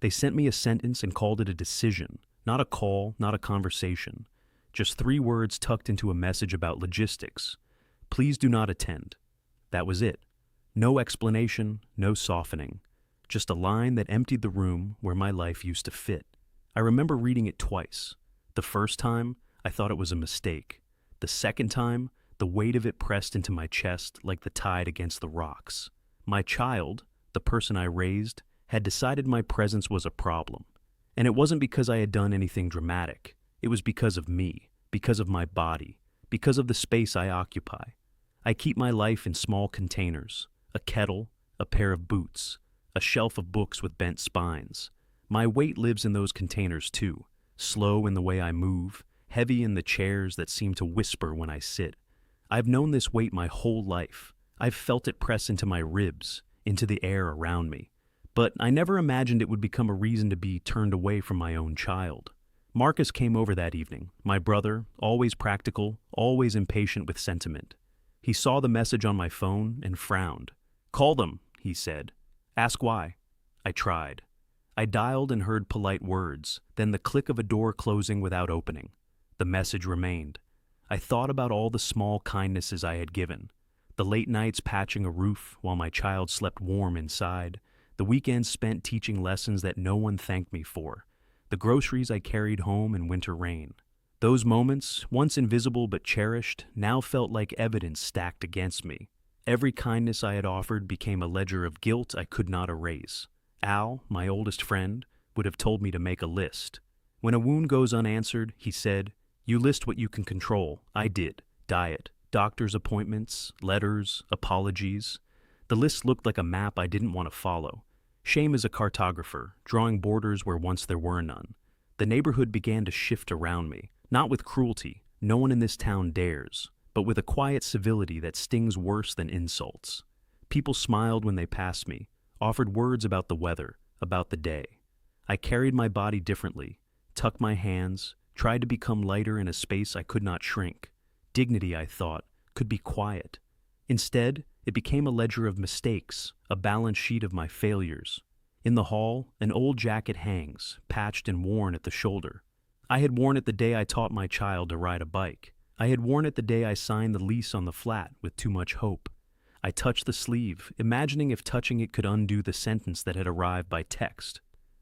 They sent me a sentence and called it a decision, not a call, not a conversation. Just 3 words tucked into a message about logistics. Please do not attend. That was it. No explanation, no softening. Just a line that emptied the room where my life used to fit. I remember reading it twice. The first time, I thought it was a mistake. The second time, the weight of it pressed into my chest like the tide against the rocks. My child, the person I raised, had decided my presence was a problem. And it wasn't because I had done anything dramatic. It was because of me, because of my body, because of the space I occupy. I keep my life in small containers, a kettle, a pair of boots, a shelf of books with bent spines. My weight lives in those containers too, slow in the way I move, heavy in the chairs that seem to whisper when I sit. I've known this weight my whole life. I've felt it press into my ribs, into the air around me. But I never imagined it would become a reason to be turned away from my own child. Marcus came over that evening, my brother, always practical, always impatient with sentiment. He saw the message on my phone and frowned. "Call them," he said. "Ask why." I tried. I dialed and heard polite words, then the click of a door closing without opening. The message remained. I thought about all the small kindnesses I had given. The late nights patching a roof while my child slept warm inside. The weekends spent teaching lessons that no one thanked me for. The groceries I carried home in winter rain. Those moments, once invisible but cherished, now felt like evidence stacked against me. Every kindness I had offered became a ledger of guilt I could not erase. Al, my oldest friend, would have told me to make a list. When a wound goes unanswered, he said, "You list what you can control." I did. Diet, doctor's appointments, letters, apologies. The list looked like a map I didn't want to follow. Shame is a cartographer, drawing borders where once there were none. The neighborhood began to shift around me, not with cruelty, no one in this town dares, but with a quiet civility that stings worse than insults. People smiled when they passed me, offered words about the weather, about the day. I carried my body differently, tucked my hands, tried to become lighter in a space I could not shrink. Dignity, I thought, could be quiet. Instead, it became a ledger of mistakes, a balance sheet of my failures. In the hall, an old jacket hangs, patched and worn at the shoulder. I had worn it the day I taught my child to ride a bike. I had worn it the day I signed the lease on the flat with too much hope. I touched the sleeve, imagining if touching it could undo the sentence that had arrived by text.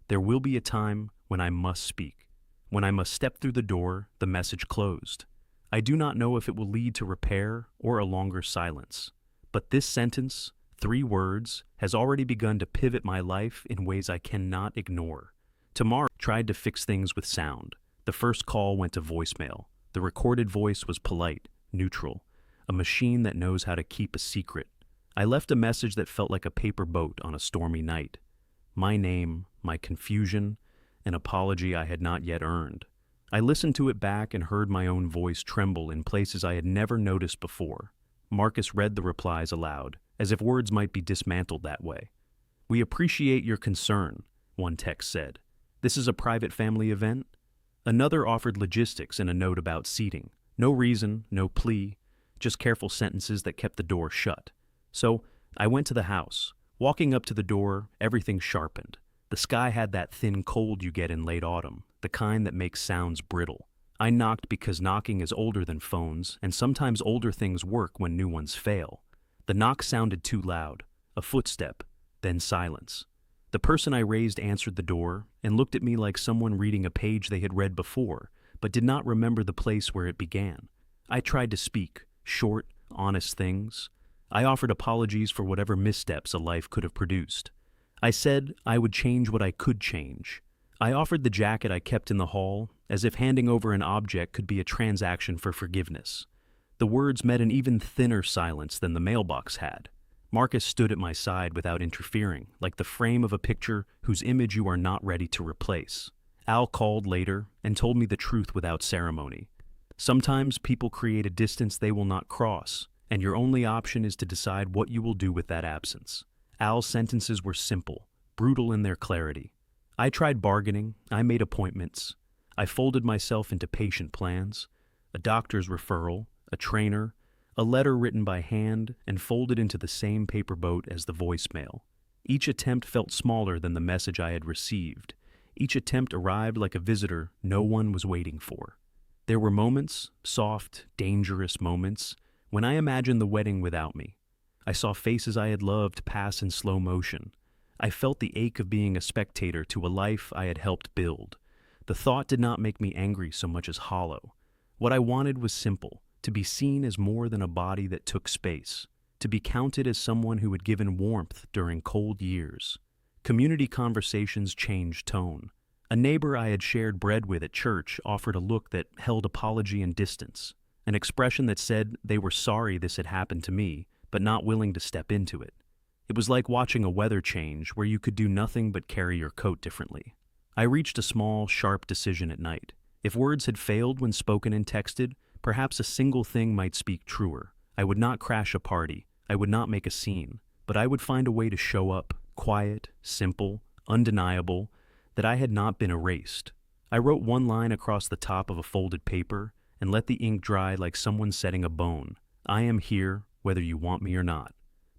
There will be a time when I must speak. When I must step through the door, the message closed. I do not know if it will lead to repair or a longer silence. But this sentence, 3 words, has already begun to pivot my life in ways I cannot ignore. Tomorrow, I tried to fix things with sound. The first call went to voicemail. The recorded voice was polite, neutral, a machine that knows how to keep a secret. I left a message that felt like a paper boat on a stormy night. My name, my confusion, an apology I had not yet earned. I listened to it back and heard my own voice tremble in places I had never noticed before. Marcus read the replies aloud, as if words might be dismantled that way. "We appreciate your concern," one text said. "This is a private family event?" Another offered logistics and a note about seating. No reason, no plea, just careful sentences that kept the door shut. So I went to the house. Walking up to the door, everything sharpened. The sky had that thin cold you get in late autumn, the kind that makes sounds brittle. I knocked because knocking is older than phones, and sometimes older things work when new ones fail. The knock sounded too loud. A footstep, then silence. The person I raised answered the door and looked at me like someone reading a page they had read before, but did not remember the place where it began. I tried to speak, short, honest things. I offered apologies for whatever missteps a life could have produced. I said I would change what I could change. I offered the jacket I kept in the hall, as if handing over an object could be a transaction for forgiveness. The words met an even thinner silence than the mailbox had. Marcus stood at my side without interfering, like the frame of a picture whose image you are not ready to replace. Al called later and told me the truth without ceremony. Sometimes people create a distance they will not cross, and your only option is to decide what you will do with that absence. Al's sentences were simple, brutal in their clarity. I tried bargaining, I made appointments. I folded myself into patient plans, a doctor's referral, a trainer, a letter written by hand and folded into the same paper boat as the voicemail. Each attempt felt smaller than the message I had received. Each attempt arrived like a visitor no one was waiting for. There were moments, soft, dangerous moments, when I imagined the wedding without me. I saw faces I had loved pass in slow motion. I felt the ache of being a spectator to a life I had helped build. The thought did not make me angry so much as hollow. What I wanted was simple: to be seen as more than a body that took space, to be counted as someone who had given warmth during cold years. Community conversations changed tone. A neighbor I had shared bread with at church offered a look that held apology and distance, an expression that said they were sorry this had happened to me, but not willing to step into it. It was like watching a weather change where you could do nothing but carry your coat differently. I reached a small, sharp decision at night. If words had failed when spoken and texted, perhaps a single thing might speak truer. I would not crash a party. I would not make a scene. But I would find a way to show up, quiet, simple, undeniable, that I had not been erased. I wrote one line across the top of a folded paper and let the ink dry like someone setting a bone. I am here, whether you want me or not.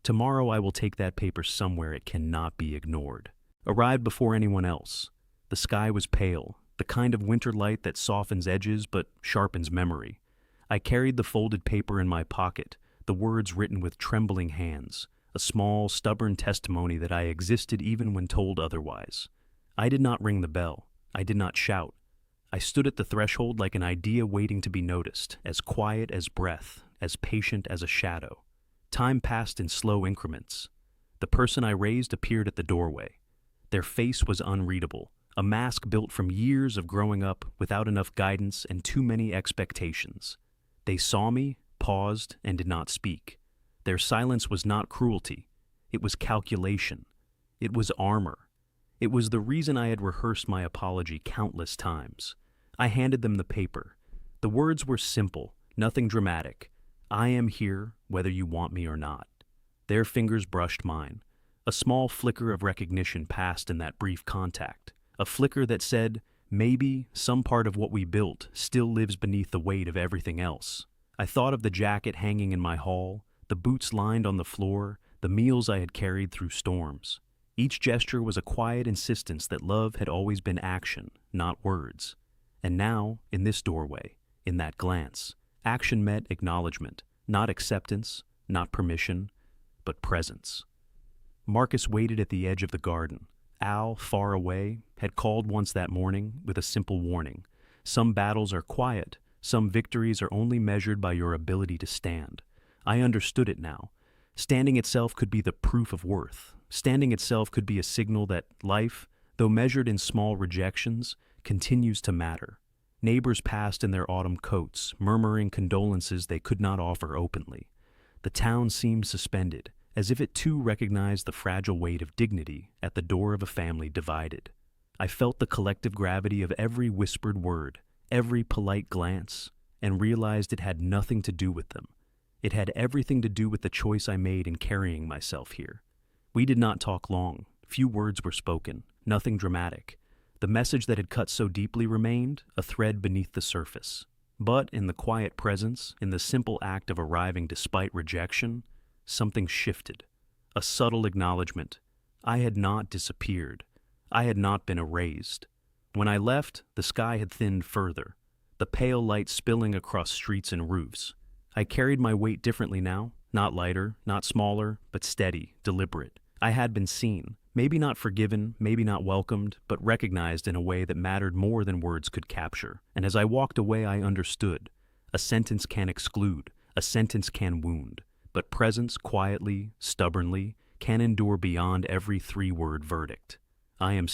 Tomorrow I will take that paper somewhere it cannot be ignored. Arrived before anyone else. The sky was pale, the kind of winter light that softens edges but sharpens memory. I carried the folded paper in my pocket, the words written with trembling hands, a small, stubborn testimony that I existed even when told otherwise. I did not ring the bell. I did not shout. I stood at the threshold like an idea waiting to be noticed, as quiet as breath, as patient as a shadow. Time passed in slow increments. The person I raised appeared at the doorway. Their face was unreadable, a mask built from years of growing up without enough guidance and too many expectations. They saw me, paused, and did not speak. Their silence was not cruelty. It was calculation. It was armor. It was the reason I had rehearsed my apology countless times. I handed them the paper. The words were simple, nothing dramatic. I am here, whether you want me or not. Their fingers brushed mine. A small flicker of recognition passed in that brief contact. A flicker that said, maybe some part of what we built still lives beneath the weight of everything else. I thought of the jacket hanging in my hall, the boots lined on the floor, the meals I had carried through storms. Each gesture was a quiet insistence that love had always been action, not words. And now, in this doorway, in that glance, action met acknowledgement, not acceptance, not permission, but presence. Marcus waited at the edge of the garden. Al, far away, had called once that morning with a simple warning. Some battles are quiet. Some victories are only measured by your ability to stand. I understood it now. Standing itself could be the proof of worth. Standing itself could be a signal that life, though measured in small rejections, continues to matter. Neighbors passed in their autumn coats, murmuring condolences they could not offer openly. The town seemed suspended, as if it too recognized the fragile weight of dignity at the door of a family divided. I felt the collective gravity of every whispered word, every polite glance, and realized it had nothing to do with them. It had everything to do with the choice I made in carrying myself here. We did not talk long. Few words were spoken, nothing dramatic. The message that had cut so deeply remained, a thread beneath the surface. But in the quiet presence, in the simple act of arriving despite rejection, something shifted. A subtle acknowledgement. I had not disappeared. I had not been erased. When I left, the sky had thinned further, the pale light spilling across streets and roofs. I carried my weight differently now, not lighter, not smaller, but steady, deliberate. I had been seen, maybe not forgiven, maybe not welcomed, but recognized in a way that mattered more than words could capture. And as I walked away, I understood. A sentence can exclude, a sentence can wound, but presence quietly, stubbornly, can endure beyond every three-word verdict. I am